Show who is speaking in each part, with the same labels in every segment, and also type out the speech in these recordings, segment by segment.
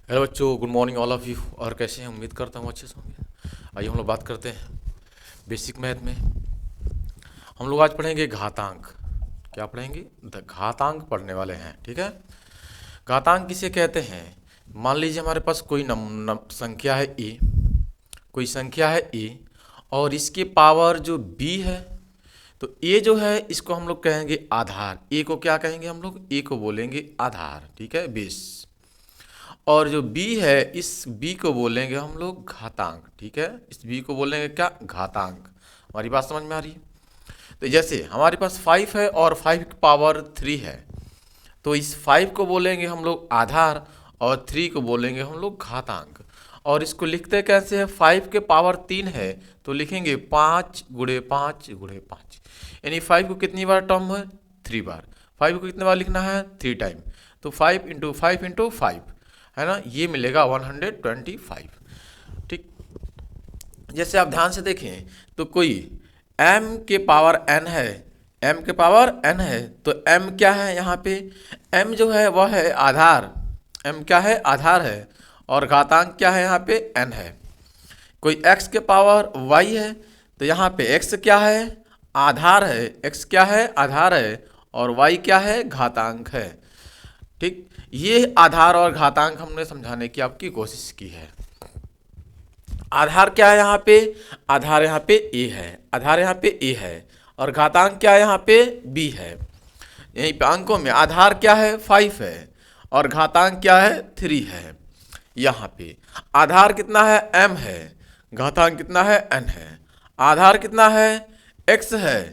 Speaker 1: Hello बच्चों, good morning all of you. और कैसे हैं? उम्मीद करता हूँ अच्छे से होंगे। आइए हम लोग बात करते हैं बेसिक मैथ में। हम लोग आज पढ़ेंगे घातांक। क्या पढ़ेंगे? घातांक पढ़ने वाले हैं, ठीक है। घातांक किसे कहते हैं? मान लीजिए हमारे पास कोई संख्या है ए, कोई संख्या है ए, और इसके पावर जो बी है, तो ए जो है इसको हम लोग कहेंगे आधार। ए को क्या कहेंगे? हम लोग ए को बोलेंगे आधार, ठीक है, बेस। और जो b है, इस b को बोलेंगे हम लोग घातांक, ठीक है। इस b को बोलेंगे क्या? घातांक। हमारी बात समझ में आ रही है? तो जैसे हमारे पास 5 है और 5 की पावर 3 है, तो इस 5 को बोलेंगे हम लोग आधार और 3 को बोलेंगे हम लोग घातांक। और इसको लिखते कैसे हैं? 5 के पावर 3 है तो लिखेंगे 5 गुणे 5 गुणे 5, यानी 5 को कितनी बार टर्म है? 3 बार। 5 को कितने बार लिखना है? 3 टाइम। तो 5 इंटू 5 इंटू 5 है ना, ये मिलेगा 125, ठीक। जैसे आप ध्यान से देखें तो कोई m के पावर n है, m के पावर n है, तो m क्या है यहाँ पे? m जो है वह है आधार। m क्या है? आधार है। और घातांक क्या है? यहाँ पे n है। कोई x के पावर y है, तो यहाँ पे x क्या है? आधार है। x क्या है? आधार है। और y क्या है? घातांक है, ठीक। ये आधार और घातांक हमने समझाने की आपकी कोशिश की है। आधार क्या है यहाँ पे? आधार यहाँ पे a है, आधार यहाँ पे a है। और घातांक क्या है? यहाँ पे b है। यहीं पे अंकों में आधार क्या है? 5 है और घातांक क्या है? 3 है। यहाँ पे आधार कितना है? m है। घातांक कितना है? n है। आधार कितना है? x है,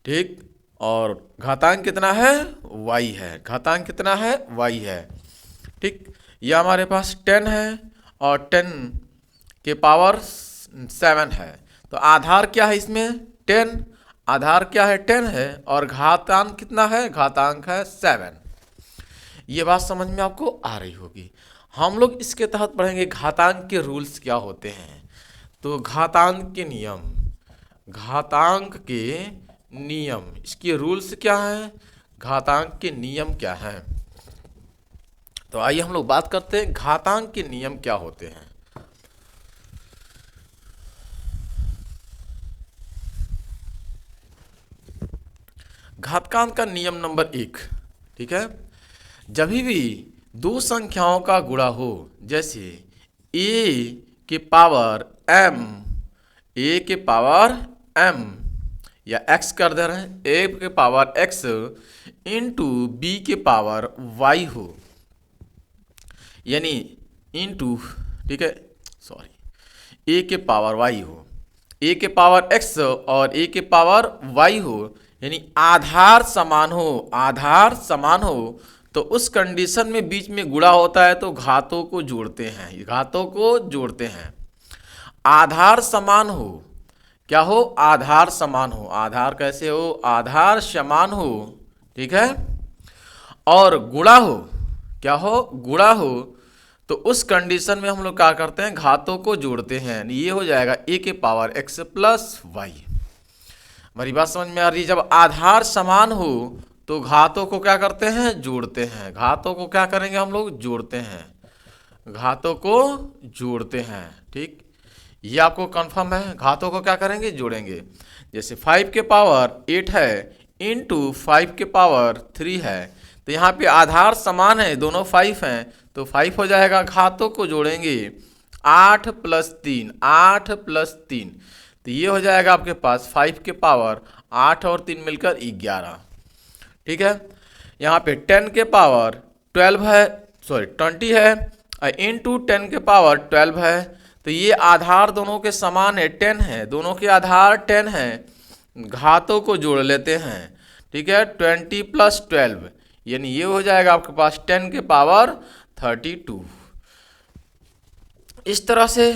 Speaker 1: ठीक। और घातांक कितना है? y है। घातांक कितना है? y है, ठीक। यह हमारे पास 10 है और 10 के पावर 7 है। तो आधार क्या है इसमें? 10। आधार क्या है? 10 है। और घातांक कितना है? घातांक है 7। ये बात समझ में आपको आ रही होगी। हम लोग इसके तहत पढ़ेंगे घातांक के रूल्स क्या होते हैं। तो घातांक के नियम, घातांक के नियम, इसके रूल्स क्या हैं? घातांक के नियम क्या हैं? तो आइए हम लोग बात करते हैं घातांक के नियम क्या होते हैं। घातांक का नियम नंबर 1, ठीक है। जब भी दो संख्याओं का गुणा हो, जैसे a के पावर m, a के पावर m, या x कर दे रहे हैं, a के पावर x इंटू b के पावर y हो, यानी इंटू, ठीक है, सॉरी, a के पावर y हो, a के पावर x और a के पावर y हो, यानी आधार समान हो, आधार समान हो, तो उस कंडीशन में बीच में गुणा होता है तो घातों को जोड़ते हैं, घातों को जोड़ते हैं। आधार समान हो, क्या हो? आधार समान हो। आधार कैसे हो? आधार समान हो, ठीक है। और गुणा हो, क्या हो? गुणा हो, तो उस कंडीशन में हम लोग क्या करते हैं? घातों को जोड़ते हैं। ये हो जाएगा a के पावर x प्लस y। हमारी बात समझ में आ रही है? जब आधार समान हो तो घातों को क्या करते हैं? जोड़ते हैं। घातों को क्या करेंगे हम लोग? जोड़ते हैं। घातों को जोड़ते हैं, ठीक। ये आपको कंफर्म है? घातों को क्या करेंगे? जोड़ेंगे। जैसे 5 के पावर 8 है इंटू 5 के पावर 3 है, तो यहाँ पे आधार समान है, दोनों 5 हैं, तो 5 हो जाएगा। घातों को जोड़ेंगे, 8 प्लस 3, 8 प्लस 3, तो ये हो जाएगा आपके पास 5 के पावर 8 और 3 मिलकर 11, ठीक है। यहाँ पे 10 के पावर 12 है, सॉरी 20 है, इंटू 10 के पावर 12 है, तो ये आधार दोनों के समान है, 10 है, दोनों के आधार 10 है। घातों को जोड़ लेते हैं, ठीक है। 20 प्लस 12, यानी ये हो जाएगा आपके पास 10 के पावर 32। इस तरह से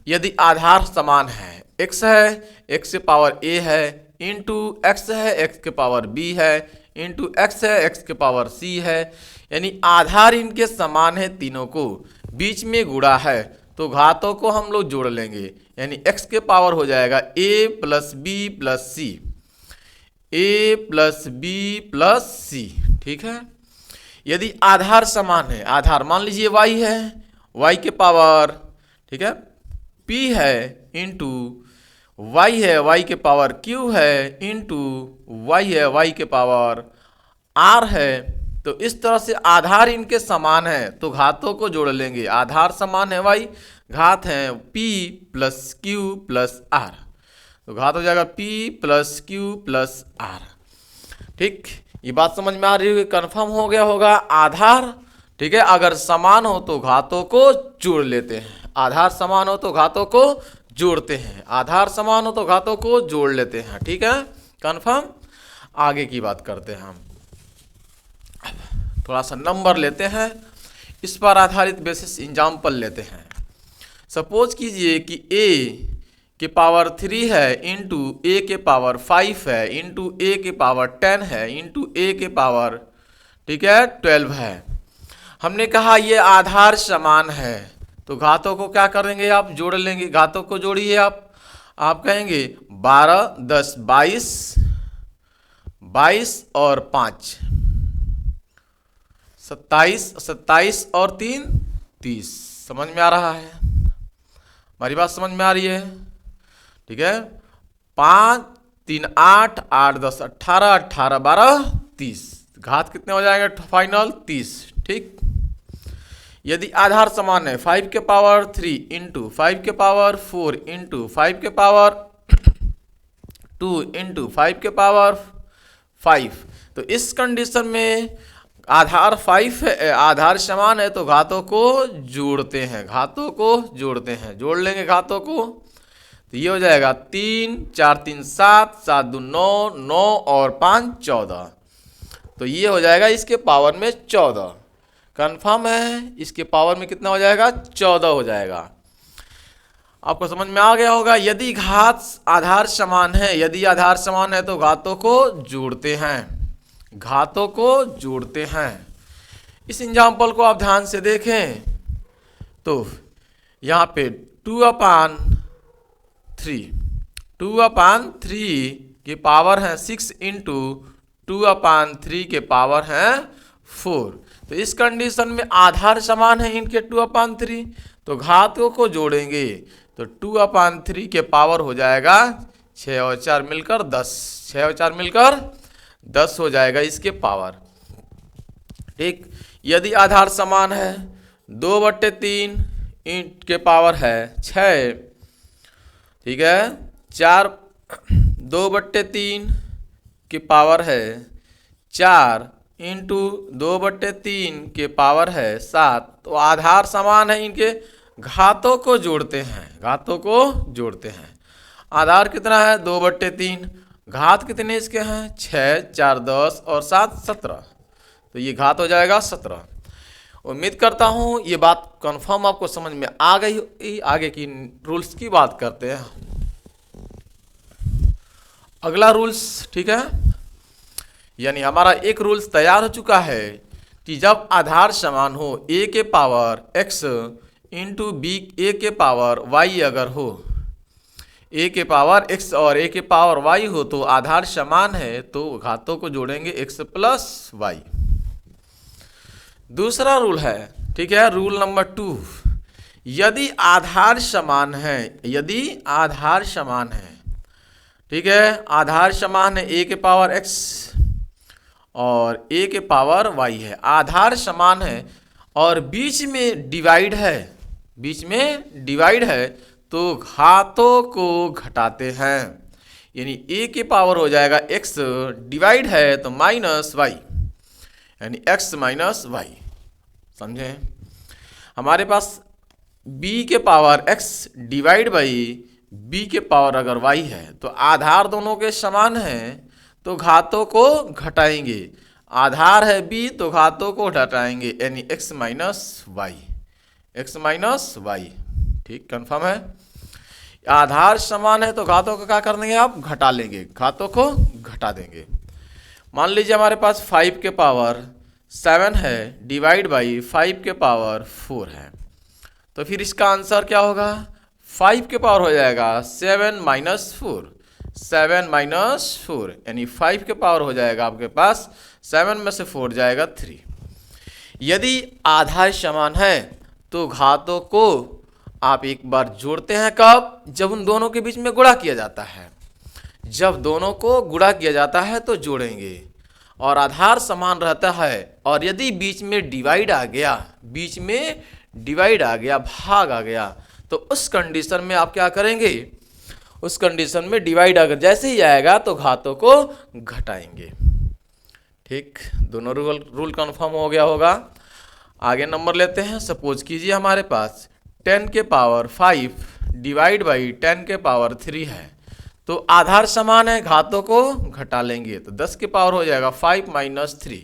Speaker 1: यदि आधार समान है, x है, x के पावर a है, इंटू x है, x के पावर b है, इंटू x है, x के पावर c है, यानी आधार इनके समान है, तीनों को बीच में गुणा है, तो घातों को हम लोग जोड़ लेंगे, यानी x के पावर हो जाएगा a plus b plus c, a plus b plus c, ठीक है। यदि आधार समान है, आधार मान लीजिए y है, y के पावर, ठीक है, p है इंटू y है y के पावर q है इंटू y है y के पावर r है। तो इस तरह से आधार इनके समान है तो घातों को जोड़ लेंगे। आधार समान है y, घात है p plus q plus r, तो घात हो जाएगा p plus q plus r। ठीक, ये बात समझ में आ रही होगी, कंफर्म हो गया होगा। आधार, ठीक है, अगर समान हो तो घातों को जोड़ लेते हैं। आधार समान हो तो घातों को जोड़ते हैं, आधार समान हो तो घातों को जोड़ लेते हैं। ठीक है, कंफर्म। आगे की बात करते हैं हम, थोड़ा सा नंबर लेते हैं, इस पर आधारित बेसिस एग्जाम्पल लेते हैं। सपोज कीजिए कि a के पावर 3 है इंटू ए के पावर 5 है इंटू ए के पावर 10 है इंटू ए के पावर, ठीक है, 12 है। हमने कहा ये आधार समान है तो घातों को क्या करेंगे आप, जोड़ लेंगे। घातों को जोड़िए आप कहेंगे 12 10 22, 22 और 5 27, 27 और 3 30। समझ में आ रहा है, हमारी बात समझ में आ रही है? ठीक है, 5 3 8 8 10 18 18 12 30, घात कितने हो जाएंगे फाइनल 30। ठीक, यदि आधार समान है 5 के पावर 3 इंटू 5 के पावर 4 इंटू 5 के पावर 2 इंटू 5 के पावर 5, तो इस कंडीशन में आधार 5 है, आधार समान है तो घातों को जोड़ते हैं, घातों को जोड़ते हैं, जोड़ लेंगे घातों को। तो ये हो जाएगा 3 4 3 7 7 2 9 9 और 5 14, तो ये हो जाएगा इसके पावर में 14। कंफर्म है, इसके पावर में कितना हो जाएगा, 14 हो जाएगा। आपको समझ में आ गया होगा। यदि घात आधार समान है, यदि आधार समान है तो घातों को जोड़ते हैं, घातों को जोड़ते हैं। इस एग्जाम्पल को आप ध्यान से देखें तो यहाँ पे 2/3 की पावर है 6 इंटू 2/3 के पावर है 4। तो इस कंडीशन में आधार समान है इनके 2/3, तो घातों को जोड़ेंगे तो 2/3 के पावर हो जाएगा 6 और 4 मिलकर 10, 6 और 4 मिलकर 10 हो जाएगा इसके पावर। ठीक, यदि आधार समान है 2/3 के पावर है 6, ठीक है, 4 2/3 की पावर है 4 इंटू 2/3 के पावर है 7, तो आधार समान है इनके, घातों को जोड़ते हैं, घातों को जोड़ते हैं। आधार कितना है 2/3, घात कितने इसके हैं 6 4 10 और 7 17, तो ये घात हो जाएगा 17। उम्मीद करता हूँ ये बात कंफर्म आपको समझ में आ गई। आगे की रूल्स की बात करते हैं। अगला रूल्स, ठीक है, यानी हमारा एक रूल्स तैयार हो चुका है कि जब आधार समान हो a के पावर x इंटू बी ए के पावर y अगर हो, a के पावर x और a के पावर y हो तो आधार समान है तो घातों को जोड़ेंगे x प्लस y। दूसरा रूल है, ठीक है, रूल नंबर 2, यदि आधार समान है, यदि आधार समान है, ठीक है, आधार समान है a के पावर x और a के पावर y है, आधार समान है और बीच में डिवाइड है, बीच में डिवाइड है तो घातों को घटाते हैं, यानी a के पावर हो जाएगा x, डिवाइड है तो माइनस y, यानी x माइनस y। समझे? हमारे पास b के power x divide by b के पावर अगर y है तो आधार दोनों के समान हैं तो घातों को घटाएंगे, आधार है b तो घातों को घटाएंगे, यानी x minus y, x minus y। ठीक, कंफर्म है। आधार समान है तो घातों को क्या कर देंगे आप, घटा लेंगे, घातों को घटा देंगे। मान लीजिए हमारे पास 5 के पावर 7 है डिवाइड बाई 5 के पावर 4 है, तो फिर इसका आंसर क्या होगा, 5 के पावर हो जाएगा 7 माइनस 4, 7 माइनस 4, यानी 5 के पावर हो जाएगा आपके पास 7 में से 4 जाएगा 3। यदि आधार समान है तो घातों को आप एक बार जोड़ते हैं कब? जब उन दोनों के बीच में गुणा किया जाता है। जब दोनों को गुणा किया जाता है तो जोड़ेंगे और आधार समान रहता है। और यदि बीच में डिवाइड आ गया, बीच में डिवाइड आ गया, भाग आ गया, तो उस कंडीशन में आप क्या करेंगे? उस कंडीशन में डिवाइड अगर जैसे ही आएगा तो घातों को घटाएंगे। ठीक, दोनों रूल कन्फर्म हो गया होगा। आगे नंबर लेते हैं। सपोज कीजिए हमारे पास 10 के पावर 5 डिवाइड बाई 10 के पावर 3 है, तो आधार समान है, घातों को घटा लेंगे तो 10 के पावर हो जाएगा 5 माइनस 3,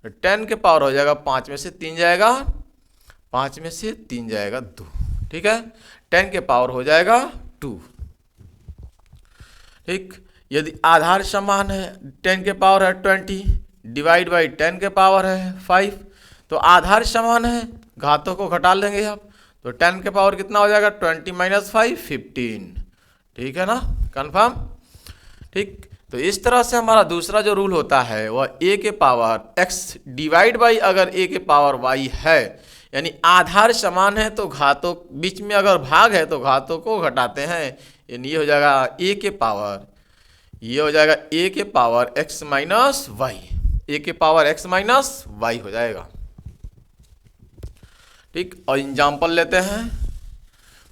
Speaker 1: तो 10 के पावर हो जाएगा 5 में से 3 जाएगा, 5 में से 3 जाएगा 2। ठीक है, 10 के पावर हो जाएगा 2। ठीक, यदि आधार समान है, 10 के पावर है 20 डिवाइड बाई 10 के पावर है 5, तो आधार समान है, घातों को घटा लेंगे आप, तो 10 के पावर कितना हो जाएगा? 20 माइनस 5 15। ठीक है ना, कंफर्म। ठीक, तो इस तरह से हमारा दूसरा जो रूल होता है वह a के पावर x डिवाइड बाई अगर a के पावर y है, यानी आधार समान है तो घातों बीच में अगर भाग है तो घातों को घटाते हैं, यानी ये हो जाएगा a के पावर, ये हो जाएगा a के power x minus Y, a के पावर x माइनस वाई हो जाएगा। ठीक, और एग्जाम्पल लेते हैं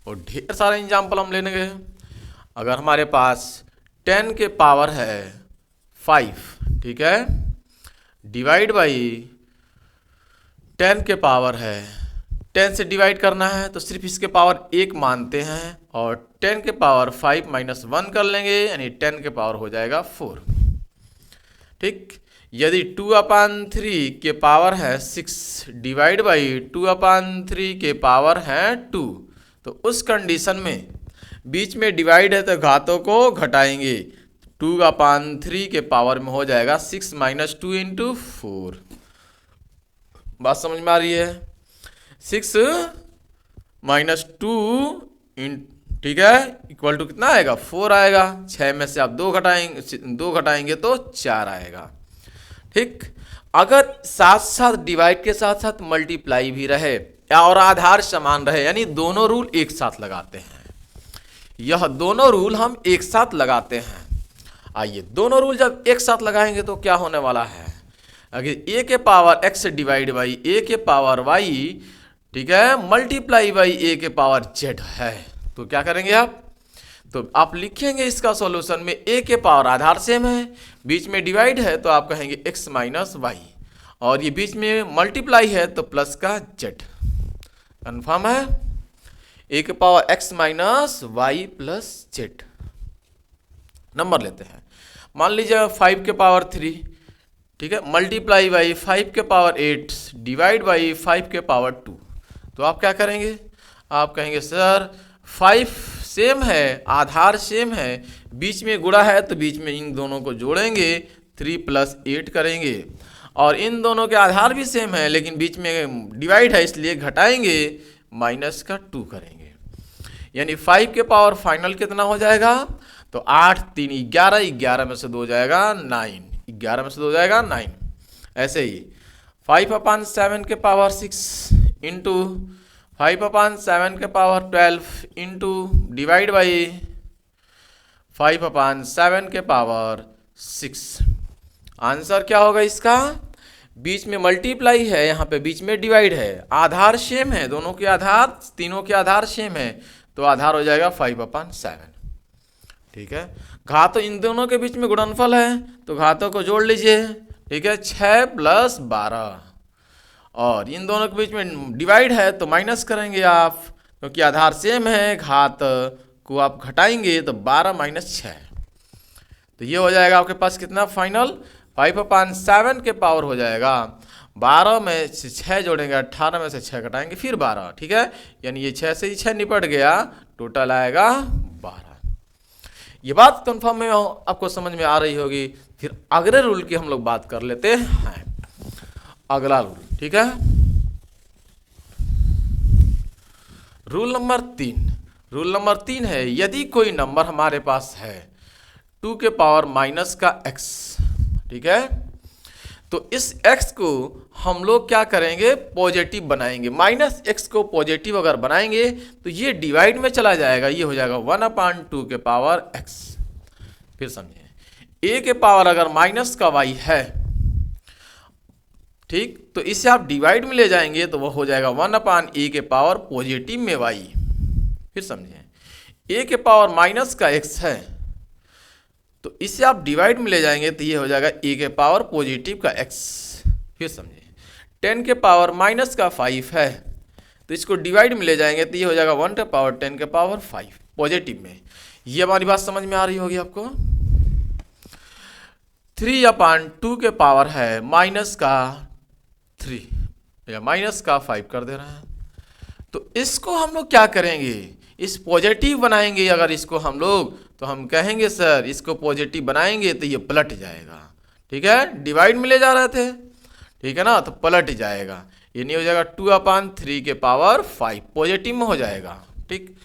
Speaker 1: और ढेर सारे एग्जाम्पल हम लेने गए। अगर हमारे पास 10 के पावर है 5, ठीक है, डिवाइड बाई 10 के पावर है, 10 से डिवाइड करना है तो सिर्फ इसके पावर 1 मानते हैं और 10 के पावर 5 माइनस 1 कर लेंगे, यानी 10 के पावर हो जाएगा 4। ठीक, यदि 2/3 के पावर है 6 डिवाइड बाई 2/3 के पावर है 2, तो उस कंडीशन में बीच में डिवाइड है तो घातों को घटाएंगे, 2/3 के पावर में हो जाएगा 6 माइनस 2 इंटू 4। बात समझ में आ रही है? 6 माइनस 2 ठीक है इक्वल टू कितना आएगा? 4 आएगा। 6 में से आप 2 घटाएंगे तो 4 आएगा। ठीक, अगर साथ साथ डिवाइड के साथ साथ मल्टीप्लाई भी रहे और आधार समान रहे, यानी दोनों रूल एक साथ लगाते हैं। यह दोनों रूल हम एक साथ लगाते हैं। आइए, दोनों रूल जब एक साथ लगाएंगे तो क्या होने वाला है? अगर a के power x divide by a के पावर y, ठीक है, मल्टीप्लाई बाई a के पावर z है, तो क्या करेंगे आप? तो आप लिखेंगे इसका सॉल्यूशन में a के पावर आधार सेम है, बीच में डिवाइड है तो आप कहेंगे x माइनस वाई, और ये बीच में मल्टीप्लाई है तो प्लस का z। कन्फर्म है? a के power x minus Y plus z। Number लेते हैं। मान लीजिए 5 के पावर 3, ठीक है, मल्टीप्लाई बाई 5 के पावर 8 डिवाइड बाई 5 के पावर 2, तो आप क्या करेंगे? आप कहेंगे सर 5 सेम है, आधार सेम है, बीच में गुणा है तो बीच में इन दोनों को जोड़ेंगे, 3 प्लस 8 करेंगे, और इन दोनों के आधार भी सेम है लेकिन बीच में डिवाइड है इसलिए घटाएंगे, माइनस का 2 करेंगे, यानी 5 के पावर फाइनल कितना हो जाएगा? तो 8 3 11, 11 में से 2 जाएगा 9, 11 में से 2 जाएगा 9। ऐसे ही 5/7 के पावर 6 इंटू 5/7 के पावर 12 इंटू डिवाइड बाई 5/7 के पावर 6। आंसर क्या होगा इसका? बीच में मल्टीप्लाई है, यहाँ पे बीच में डिवाइड है, आधार सेम है, दोनों के आधार, तीनों के आधार सेम है, तो आधार हो जाएगा 5/7। ठीक है, घातों इन दोनों के बीच में गुणनफल है तो घातों को जोड़ लीजिए। ठीक है, 6 प्लस 12, और इन दोनों के बीच में डिवाइड है तो माइनस करेंगे आप, क्योंकि आधार सेम है, घात को आप घटाएंगे तो 12 माइनस 6, तो ये हो जाएगा आपके पास कितना फाइनल? 5/7 के पावर हो जाएगा 12 में से 6 जोड़ेंगे, 18 में से 6 घटाएंगे फिर 12। ठीक है, यानी ये 6 से ही 6 निपट गया, टोटल आएगा 12। ये बात कंफर्म में आपको समझ में आ रही होगी। फिर अगले रूल की हम लोग बात कर लेते हैं। अगला रूल, ठीक है, रूल नंबर 3। रूल नंबर 3 है, यदि कोई नंबर हमारे पास है 2 के पावर माइनस का x, ठीक है, तो इस x को हम लोग क्या करेंगे, पॉजिटिव बनाएंगे। माइनस x को पॉजिटिव अगर बनाएंगे तो ये डिवाइड में चला जाएगा, ये हो जाएगा 1/2 के पावर x। फिर समझिए, a के पावर अगर माइनस का y है, ठीक, तो इसे आप डिवाइड में ले जाएंगे तो वो हो जाएगा 1/a के पावर पॉजिटिव में y। फिर समझिए, a के पावर माइनस का x है, तो इसे आप डिवाइड में ले जाएंगे तो ये हो जाएगा a के पावर पॉजिटिव का x। फिर समझिए, 10 के पावर माइनस का 5 है, तो इसको डिवाइड में ले जाएंगे तो ये हो जाएगा 1 के पावर 10 के पावर 5 पॉजिटिव में। ये हमारी बात समझ में आ रही होगी आपको। 3/2 के पावर है माइनस का 3 या माइनस का 5 कर दे रहे हैं, तो इसको हम लोग क्या करेंगे, इस पॉजिटिव बनाएंगे। अगर इसको हम लोग, तो हम कहेंगे सर इसको पॉजिटिव बनाएंगे तो ये पलट जाएगा, ठीक है, डिवाइड में ले जा रहे थे, ठीक है ना, तो पलट जाएगा, ये नहीं हो जाएगा 2/3 के पावर 5 पॉजिटिव में हो जाएगा। ठीक,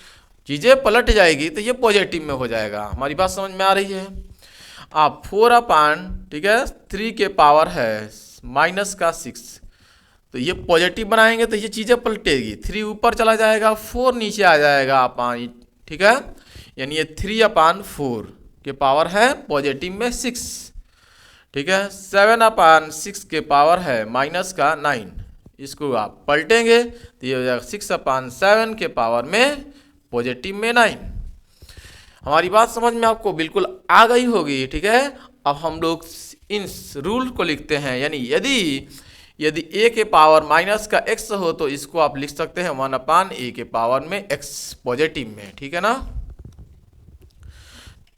Speaker 1: चीज़ें पलट जाएगी तो ये पॉजिटिव में हो जाएगा। हमारी बात समझ में आ रही है। आप 4/3 के पावर है माइनस का 6, तो ये पॉजिटिव बनाएंगे तो ये चीज़ें पलटेगी, 3 ऊपर चला जाएगा, 4 नीचे आ जाएगा अपान, ठीक है, यानी ये 3/4 के पावर है पॉजिटिव में 6, ठीक है। 7/6 के पावर है माइनस का 9, इसको आप पलटेंगे तो ये हो जाएगा 6/7 के पावर में पॉजिटिव में 9। हमारी बात समझ में आपको बिल्कुल आ गई होगी, ठीक है। अब हम लोग इन रूल को लिखते हैं, यानी यदि a के पावर माइनस का x हो तो इसको आप लिख सकते हैं 1/a के पावर में x पॉजिटिव में, ठीक है ना।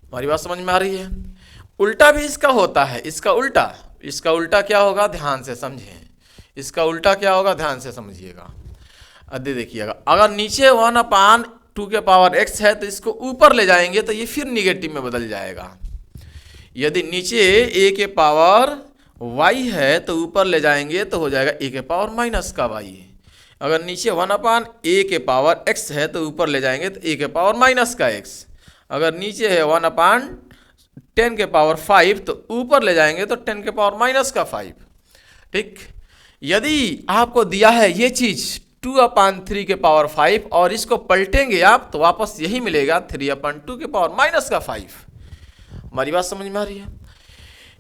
Speaker 1: हमारी बात समझ में आ रही है। उल्टा भी इसका होता है, इसका उल्टा क्या होगा, ध्यान से समझें, इसका उल्टा क्या होगा, ध्यान से समझिएगा। अदे देखिएगा, अगर नीचे 1/2 के पावर x है तो इसको ऊपर ले जाएंगे तो ये फिर निगेटिव में बदल जाएगा। यदि नीचे a के पावर y है तो ऊपर ले जाएंगे तो हो जाएगा a के पावर माइनस का y। अगर नीचे 1/a के पावर x है तो ऊपर ले जाएंगे तो a के पावर माइनस का x। अगर नीचे है 1/10 के पावर 5 तो ऊपर ले जाएंगे तो 10 के पावर माइनस का 5। ठीक, यदि आपको दिया है ये चीज 2/3 के पावर 5 और इसको पलटेंगे आप तो वापस यही मिलेगा 3/2 के पावर माइनस का 5। हमारी बात समझ में आ रही है।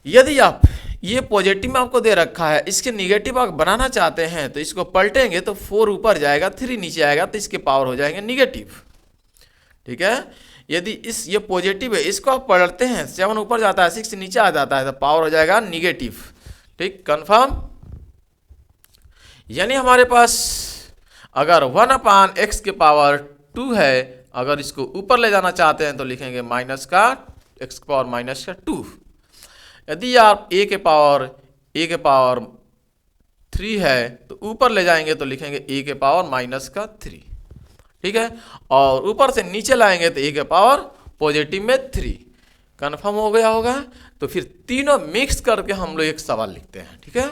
Speaker 1: यदि आप ये पॉजिटिव में आपको दे रखा है, इसके निगेटिव आप बनाना चाहते हैं तो इसको पलटेंगे तो 4 ऊपर जाएगा, 3 नीचे आएगा तो इसके पावर हो जाएंगे निगेटिव, ठीक है। यदि ये पॉजिटिव है, इसको आप पलटते हैं, 7 ऊपर जाता है, 6 नीचे आ जाता है तो पावर हो जाएगा निगेटिव। ठीक, कंफर्म। यानी हमारे पास अगर 1/x के पावर 2 है, अगर इसको ऊपर ले जाना चाहते हैं तो लिखेंगे माइनस का x के पावर माइनस का 2। यदि आप a के पावर 3 है तो ऊपर ले जाएंगे तो लिखेंगे a के पावर माइनस का 3, ठीक है, और ऊपर से नीचे लाएंगे तो a के पावर पॉजिटिव में 3। कन्फर्म हो गया होगा। तो फिर तीनों मिक्स करके हम लोग एक सवाल लिखते हैं, ठीक है।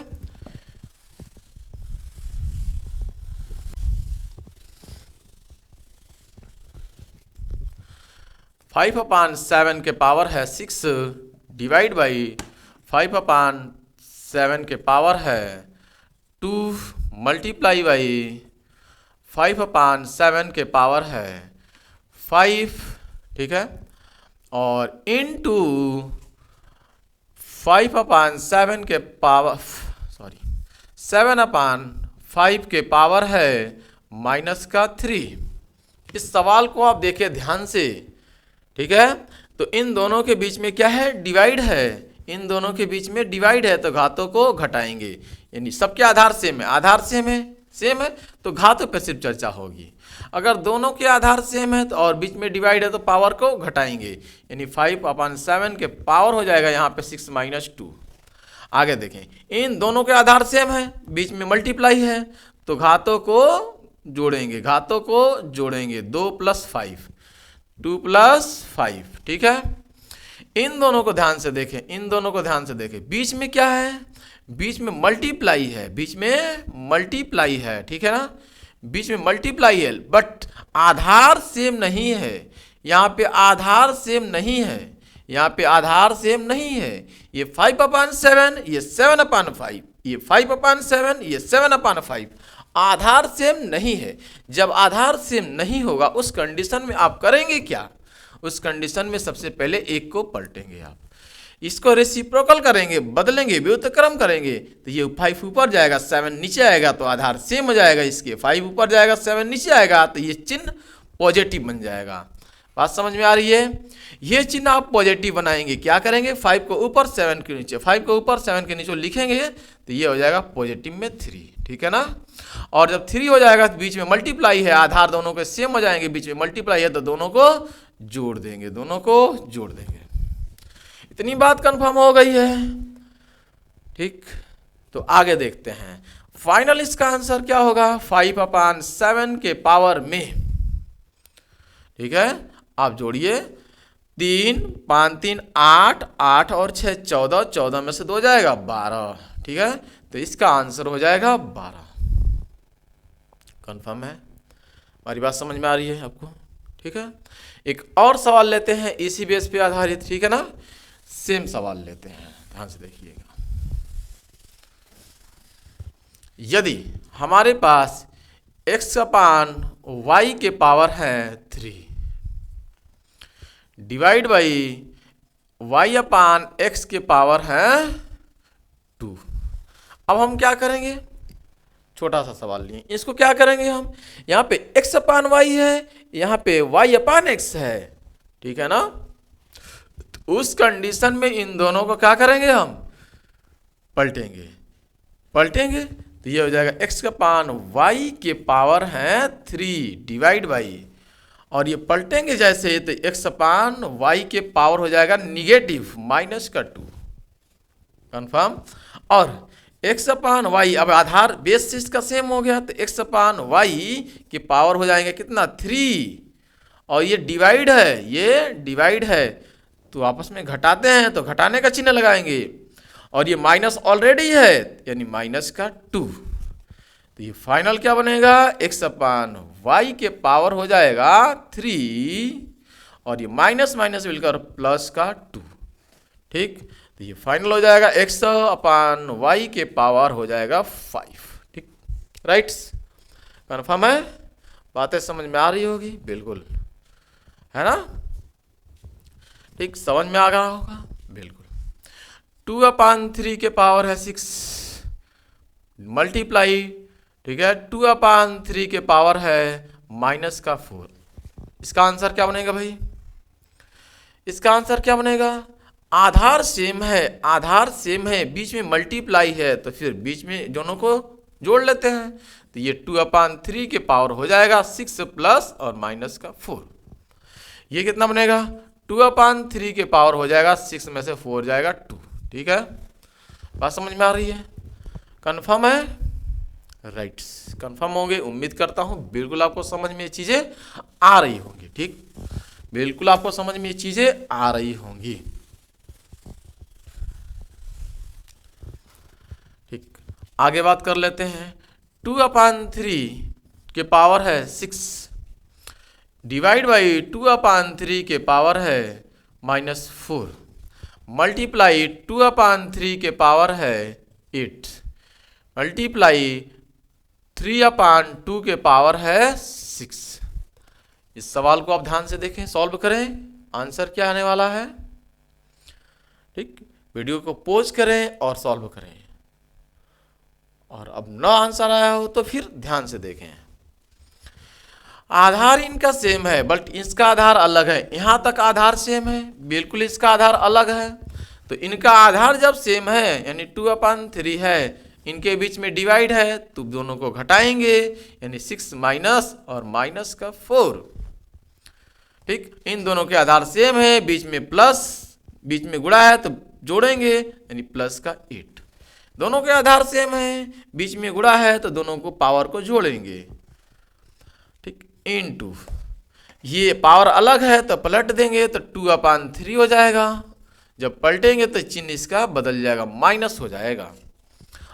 Speaker 1: फाइव अपान 7 के पावर है 6 डिवाइड बाई 5/7 के पावर है 2 मल्टीप्लाई बाई 5/7 के पावर है 5, ठीक है, और इनटू 5/7 के पावर 7/5 के पावर है माइनस का 3। इस सवाल को आप देखिए ध्यान से, ठीक है। तो इन दोनों के बीच में क्या है, डिवाइड है, इन दोनों के बीच में डिवाइड है तो घातों को घटाएंगे, यानी सबके आधार सेम है, आधार सेम है तो घातों पर सिर्फ चर्चा होगी। अगर दोनों के आधार सेम है तो और बीच में डिवाइड है तो पावर को घटाएंगे, यानी 5/7 के पावर हो जाएगा यहाँ पे 6 - 2। आगे देखें, इन दोनों के आधार सेम है, बीच में मल्टीप्लाई है तो घातों को जोड़ेंगे, 2 + 5 2 + 5, ठीक है। इन दोनों को ध्यान से देखें, बीच में क्या है, बीच में मल्टीप्लाई है, ठीक है ना, बीच में मल्टीप्लाई है, बट आधार सेम नहीं है, यहाँ पे आधार सेम नहीं है, यहाँ पे आधार सेम नहीं है। ये 5/7, ये 7/5, ये 5/7, ये 7/5। आधार सेम नहीं है। जब आधार सेम नहीं होगा उस कंडीशन में आप करेंगे क्या? उस कंडीशन में सबसे पहले एक को पलटेंगे आप, इसको रेसिप्रोकल करेंगे, बदलेंगे, व्युत्क्रम करेंगे, तो ये 5 ऊपर जाएगा 7 नीचे आएगा, तो आधार सेम हो जाएगा। इसके 5 ऊपर जाएगा 7 नीचे आएगा, तो ये चिन्ह पॉजिटिव बन जाएगा। बात समझ में आ रही है? ये चिन्ह आप पॉजिटिव बनाएंगे, क्या करेंगे? 5 को ऊपर 7 के नीचे, 5 को ऊपर 7 के नीचे लिखेंगे, तो ये हो जाएगा पॉजिटिव में 3, ठीक है ना। और जब 3 हो जाएगा तो बीच में मल्टीप्लाई है, आधार दोनों के सेम हो जाएंगे, बीच में मल्टीप्लाई है तो दोनों को जोड़ देंगे, दोनों को जोड़ देंगे। इतनी बात कंफर्म हो गई है, ठीक। तो आगे देखते हैं, फाइनल इसका आंसर क्या होगा? 5/7 के पावर में, ठीक है। आप जोड़िए, 3 5 3 8, 8 और 6 14, 14 में से 2 जाएगा 12, ठीक है। तो इसका आंसर हो जाएगा 12। कंफर्म है? हमारी बात समझ में आ रही है आपको? ठीक है। एक और सवाल लेते हैं इसी बेस पे आधारित, ठीक है ना। सेम सवाल लेते हैं, ध्यान से देखिएगा। यदि हमारे पास x/y के पावर है 3 डिवाइड बाई y/x के पावर है 2। अब हम क्या करेंगे? छोटा सा सवाल लिए, इसको क्या करेंगे हम? यहाँ पे x/y है, यहाँ पे y/x है, ठीक है ना। उस कंडीशन में इन दोनों को क्या करेंगे हम? पलटेंगे। पलटेंगे तो ये हो जाएगा x/y के पावर है 3 डिवाइड बाई, और ये पलटेंगे जैसे तो x/y के पावर हो जाएगा निगेटिव -2। कंफर्म? और x/y, अब आधार बेस से इसका सेम हो गया, तो x/y के पावर हो जाएंगे कितना? 3, और ये डिवाइड है, ये डिवाइड है, तो आपस में घटाते हैं तो घटाने का चिन्ह लगाएंगे, और ये माइनस ऑलरेडी है यानी -2। तो ये फाइनल क्या बनेगा? x/y के पावर हो जाएगा 3, और ये माइनस माइनस मिलकर +2, ठीक। तो ये फाइनल हो जाएगा x/y के पावर हो जाएगा 5, ठीक। राइट्स? कन्फर्म है? बातें समझ में आ रही होगी? बिल्कुल, है ना। ठीक, समझ में आ रहा होगा बिल्कुल। 2/3 के पावर है 6 मल्टीप्लाई, ठीक है, 2/3 के पावर है -4। इसका आंसर क्या बनेगा भाई? इसका आंसर क्या बनेगा? आधार सेम है, आधार सेम है, बीच में मल्टीप्लाई है, तो फिर बीच में दोनों को जोड़ लेते हैं, तो ये 2/3 के पावर हो जाएगा 6 प्लस और -4। ये कितना बनेगा? 2/3 के पावर हो जाएगा 6 में से 4 जाएगा 2, ठीक है। बात समझ में आ रही है? कंफर्म है? राइट्स, कंफर्म होंगे, उम्मीद करता हूँ बिल्कुल आपको समझ में ये चीज़ें आ रही होंगी, ठीक। बिल्कुल आपको समझ में ये चीज़ें आ रही होंगी, ठीक। आगे बात कर लेते हैं। 2/3 के पावर है 6 डिवाइड बाई 2/3 के पावर है -4 मल्टीप्लाई 2/3 के पावर है 8 मल्टीप्लाई 3/2 के पावर है 6। इस सवाल को आप ध्यान से देखें, सॉल्व करें, आंसर क्या आने वाला है, ठीक। वीडियो को पॉज करें और सॉल्व करें, और अब न आंसर आया हो तो फिर ध्यान से देखें। आधार इनका सेम है बट इसका आधार अलग है, यहाँ तक आधार सेम है, बिल्कुल इसका आधार अलग है। तो इनका आधार जब सेम है यानी 2/3 है, इनके बीच में डिवाइड है, तो दोनों को घटाएंगे यानी 6 माइनस और -4, ठीक। इन दोनों के आधार सेम है, बीच में प्लस, बीच में गुणा है तो जोड़ेंगे यानी +8। दोनों के आधार सेम है, बीच में गुणा है तो दोनों को पावर को जोड़ेंगे, ठीक। इनटू ये पावर अलग है तो पलट देंगे तो 2/3 हो जाएगा, जब पलटेंगे तो चिन्ह इसका बदल जाएगा, माइनस हो जाएगा।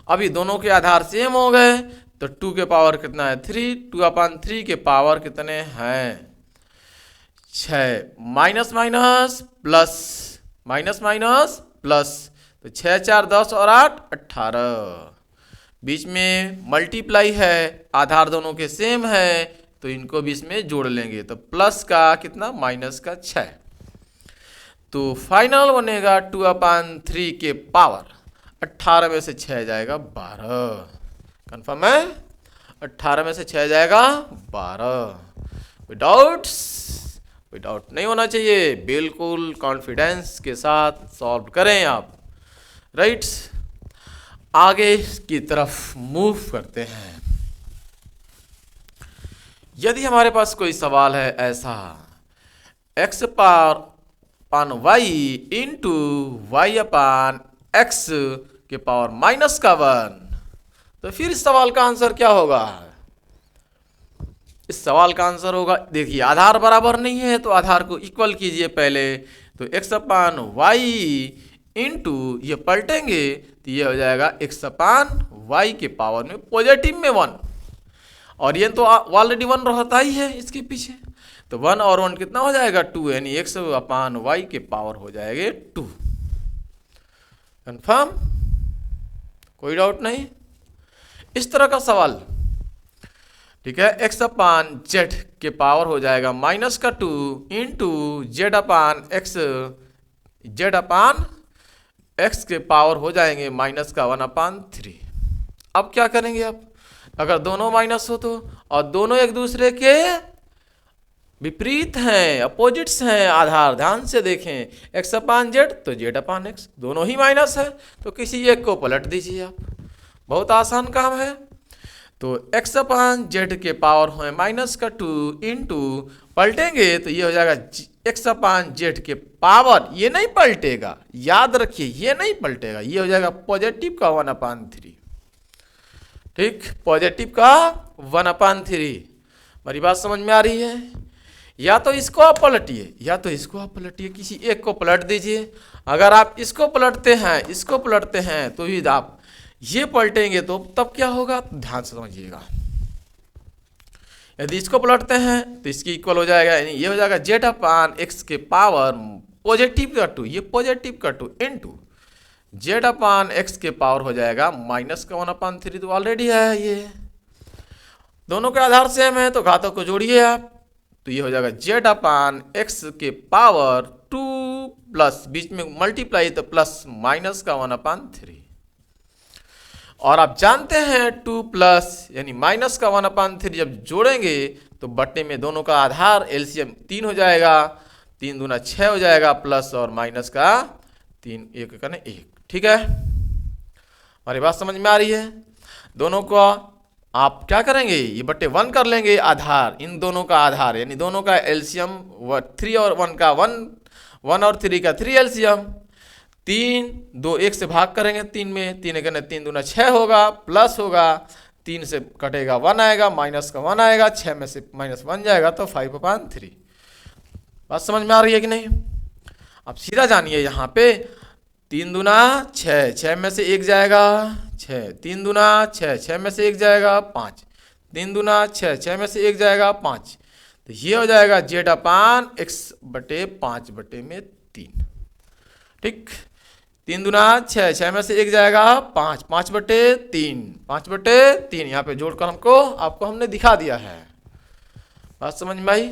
Speaker 1: अभी दोनों के आधार सेम हो गए तो 2 के पावर कितना है 3, 2/3 के पावर कितने हैं 6, minus minus plus minus minus plus, तो 6 4 10 और 8 18, बीच में मल्टीप्लाई है, आधार दोनों के सेम है तो इनको भी इसमें जोड़ लेंगे, तो प्लस का कितना माइनस का 6, तो फाइनल बनेगा 2/3 के पावर 18 में से 6 जाएगा 12। कंफर्म है? 18 में से 6 जाएगा 12। विदाउट नहीं होना चाहिए, बिल्कुल कॉन्फिडेंस के साथ सॉल्व करें आप। राइट, आगे की तरफ मूव करते हैं। यदि हमारे पास कोई सवाल है ऐसा, x upon y into Y अपान एक्स के पावर माइनस का 1, तो फिर इस सवाल का आंसर क्या होगा? इस सवाल का आंसर होगा, देखिए आधार बराबर नहीं है तो आधार को इक्वल कीजिए पहले, तो x अपान वाई इंटू ये पलटेंगे तो ये हो जाएगा x अपान वाई के पावर में पॉजिटिव में 1, और ये तो ऑलरेडी 1 रहता ही है इसके पीछे, तो 1 और 1 कितना हो जाएगा 2, यानी x अपान वाई के पावर हो जाएगा 2। कंफर्म? कोई डाउट नहीं? इस तरह का सवाल, ठीक है, x अपान जेड के पावर हो जाएगा माइनस का 2 into z upon x, z upon x के पावर हो जाएंगे माइनस का 1/3। अब क्या करेंगे आप? अगर दोनों माइनस हो तो, और दोनों एक दूसरे के विपरीत हैं, अपोजिट्स हैं, आधार ध्यान से देखें, x अपान जेड तो जेड अपान एक्स, दोनों ही माइनस है तो किसी एक को पलट दीजिए आप, बहुत आसान काम है। तो x अपान जेड के पावर है माइनस का 2 इंटू पलटेंगे तो ये हो जाएगा x अपान जेड के पावर, ये नहीं पलटेगा, याद रखिए ये नहीं पलटेगा, ये हो जाएगा पॉजिटिव का 1/3। ठीक, पॉजिटिव का 1/3। हमारी बात समझ में आ रही है? या तो इसको आप पलटिए या तो इसको आप पलटिए, किसी एक को पलट दीजिए। अगर आप इसको पलटते हैं, इसको पलटते हैं तो ही आप ये पलटेंगे तो तब क्या होगा, ध्यान से समझिएगा। यदि इसको पलटते हैं तो इसकी इक्वल हो जाएगा, यानी ये हो जाएगा जेड अपान एक्स के पावर पॉजिटिव का 2, ये पॉजिटिव का 2 इंटू जेड अपान एक्स के पावर हो जाएगा माइनस का 1/3, तो ऑलरेडी है, ये दोनों के आधार सेम है तो घातों को जोड़िए आप, तो ये हो जाएगा जेड अपान एक्स के पावर 2 प्लस बीच में मल्टीप्लाई तो प्लस माइनस का 1/3, और आप जानते हैं 2 प्लस यानी माइनस का 1/3 जब जोड़ेंगे तो बट्टे में दोनों का आधार एलसीएम 3 हो जाएगा, 3 दूना 6 हो जाएगा, प्लस और माइनस का 3 1 का 1। ठीक है, हमारी बात समझ में आ रही है? दोनों को आप क्या करेंगे, ये बट्टे 1 कर लेंगे आधार, इन दोनों का आधार यानी दोनों का एलसीएम 3 और 1 का 1, 1 और 3 का 3 एलसीएम, 3 2 1 से भाग करेंगे 3 में, 3 1 3 दूना 6 होगा, प्लस होगा 3 से कटेगा 1 आएगा, माइनस का 1 आएगा, 6 में से माइनस 1 जाएगा तो 5/3। बात समझ में आ रही है कि नहीं? अब सीधा जानिए, यहाँ पे 3 दूना 6, 6 में से 1 जाएगा 6, 3 दूना 6, 6 में से 1 जाएगा 5, 3 दूना 6, 6 में से 1 जाएगा 5, तो ये हो जाएगा जेड अपान एक्स बटे 5/3। ठीक, 3 दूना 6, 6 में से 1 जाएगा 5, 5/3, 5/3, यहाँ पे जोड़कर आपको हमने दिखा दिया है। बात समझ में आई?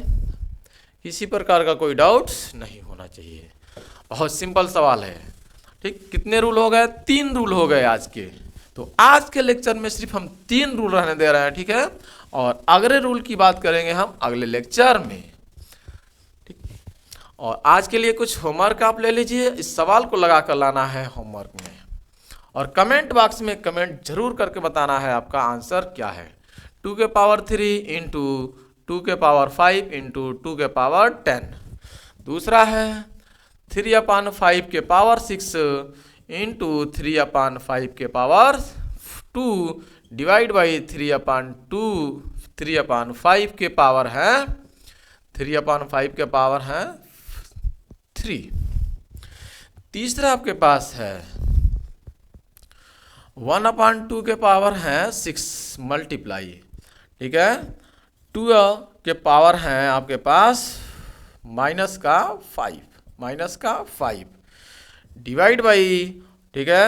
Speaker 1: किसी प्रकार का कोई डाउट नहीं होना चाहिए, बहुत सिंपल सवाल है। ठीक, कितने रूल हो गए? 3 रूल हो गए आज के, तो आज के लेक्चर में सिर्फ हम 3 रूल रहने दे रहे हैं। ठीक है, और अगले रूल की बात करेंगे हम अगले लेक्चर में। ठीक, और आज के लिए कुछ होमवर्क आप ले लीजिए, इस सवाल को लगा कर लाना है होमवर्क में, और कमेंट बॉक्स में कमेंट जरूर करके बताना है आपका आंसर क्या है। 2 के पावर 3 इंटू 2 के पावर 5 इंटू 2 के पावर 10। दूसरा है 3/5 के पावर 6 इंटू 3/5 के पावर 2 डिवाइड बाई 3/2, 3/5 के पावर है 3/5 के पावर है 3। तीसरा आपके पास है 1/2 के पावर है 6 मल्टीप्लाई। ठीक है, 2 के पावर है आपके पास -5, डिवाइड बाई, ठीक है,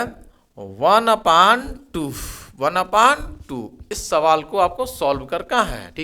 Speaker 1: 1/2, 1/2। इस सवाल को आपको सॉल्व करना है, ठीक।